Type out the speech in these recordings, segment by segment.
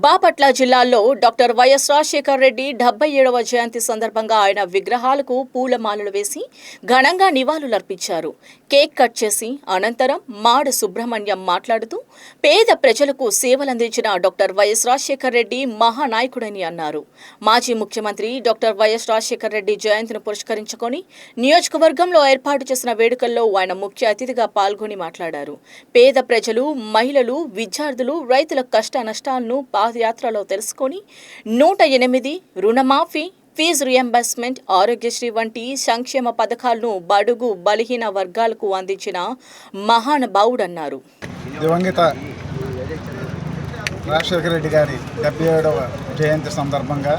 బాపట్ల జిల్లాలో doctor YS Rajasekhar Reddy 77వ జయంతి సందర్భంగా ఆయన విగ్రహాలకు పూలమాలలు వేసి ఘనంగా నివాళులర్పించారు. కేక్ కట్ చేసి అనంతరం మాడ సుబ్రహ్మణ్యం మాట్లాడుతూ పేద ప్రజలకు సేవలందించిన డాక్టర్ వైఎస్ రాజశేఖర్ రెడ్డి మహానాయకుడని అన్నారు. మాజీ ముఖ్యమంత్రి డాక్టర్ వైఎస్ రాజశేఖర్ రెడ్డి జయంతిని పురస్కరించుకొని నియోజకవర్గంలో ఏర్పాటు చేసిన వేడుకల్లో ఆయన ముఖ్య అతిథిగా పాల్గొని మాట్లాడారు. పేద ప్రజలు, మహిళలు, విద్యార్థులు, రైతుల కష్ట నష్టాలను పాదయాత్రలో తెలుసుకొని 108 రుణమాఫీ, ఫీజు రియంబర్స్మెంట్, ఆరోగ్యశ్రీ వంటి సంక్షేమ పథకాలను బడుగు బలహీన వర్గాలకు అందించిన మహానుభావుడన్నారు. దివంగత రాజశేఖర రెడ్డి గారి 77వ జయంతి సందర్భంగా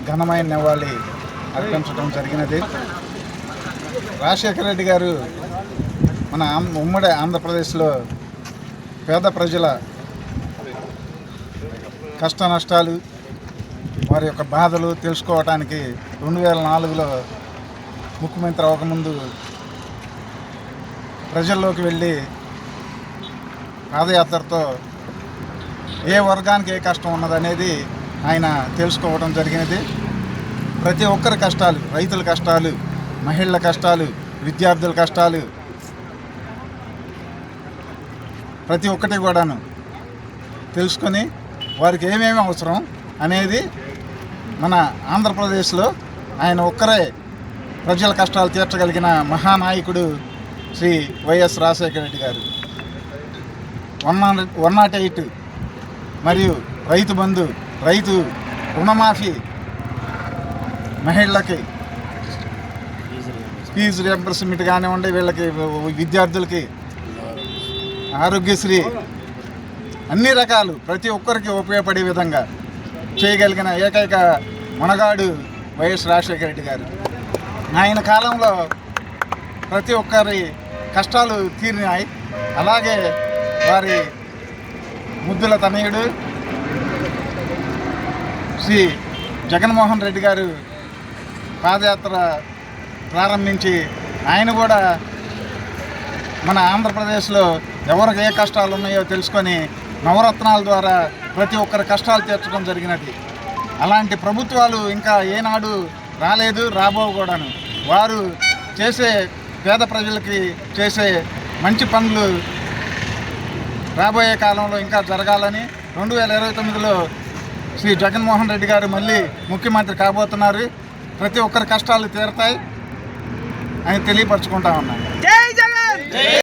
ఘనమైన నివాళి అర్పించడం జరిగినది. రాజశేఖర రెడ్డి గారు మన ఉమ్మడి ఆంధ్రప్రదేశ్లో పేద ప్రజల కష్ట నష్టాలు, వారి యొక్క బాధలు తెలుసుకోవటానికి 2004లో ముఖ్యమంత్రి అవ్వకముందు ప్రజల్లోకి వెళ్ళి పాదయాత్రతో ఏ వర్గానికి ఏ కష్టం ఉన్నదనేది ఆయన తెలుసుకోవడం జరిగినది. ప్రతి ఒక్కరి కష్టాలు, రైతుల కష్టాలు, మహిళల కష్టాలు, విద్యార్థుల కష్టాలు ప్రతి ఒక్కటి కూడాను తెలుసుకొని వారికి ఏమేమి అవసరం అనేది మన ఆంధ్రప్రదేశ్లో ఆయన ఒక్కరే ప్రజల కష్టాలు తీర్చగలిగిన మహానాయకుడు శ్రీ వైఎస్ రాజశేఖర రెడ్డి గారు. 108 మరియు రైతు బంధు, రైతు రుణమాఫీ, మహిళలకి ఫీజు రియంబర్స్మెంట్ కానివ్వండి, వీళ్ళకి విద్యార్థులకి ఆరోగ్యశ్రీ, అన్ని రకాలు ప్రతి ఒక్కరికి ఉపయోగపడే విధంగా చేయగలిగిన ఏకైక మనగాడు వైఎస్ రాజశేఖర రెడ్డి గారు. ఆయన కాలంలో ప్రతి ఒక్కరి కష్టాలు తీరినాయి. అలాగే వారి ముద్దుల తనయుడు శ్రీ జగన్మోహన్ రెడ్డి గారు పాదయాత్ర ప్రారంభించి ఆయన కూడా మన ఆంధ్రప్రదేశ్లో ఎవరికి ఏ కష్టాలు ఉన్నాయో తెలుసుకొని నవరత్నాల ద్వారా ప్రతి ఒక్కరి కష్టాలు తీర్చడం జరిగినది. అలాంటి ప్రభుత్వాలు ఇంకా ఏనాడు రాలేదు, రాబోకూడను. వారు చేసే పేద ప్రజలకి చేసే మంచి పనులు రాబోయే కాలంలో ఇంకా జరగాలని 2029లో శ్రీ జగన్మోహన్ రెడ్డి గారు మళ్ళీ ముఖ్యమంత్రి కాబోతున్నారు. ప్రతి ఒక్కరి కష్టాలు తీరతాయి అని తెలియపరచుకుంటా ఉన్నాను.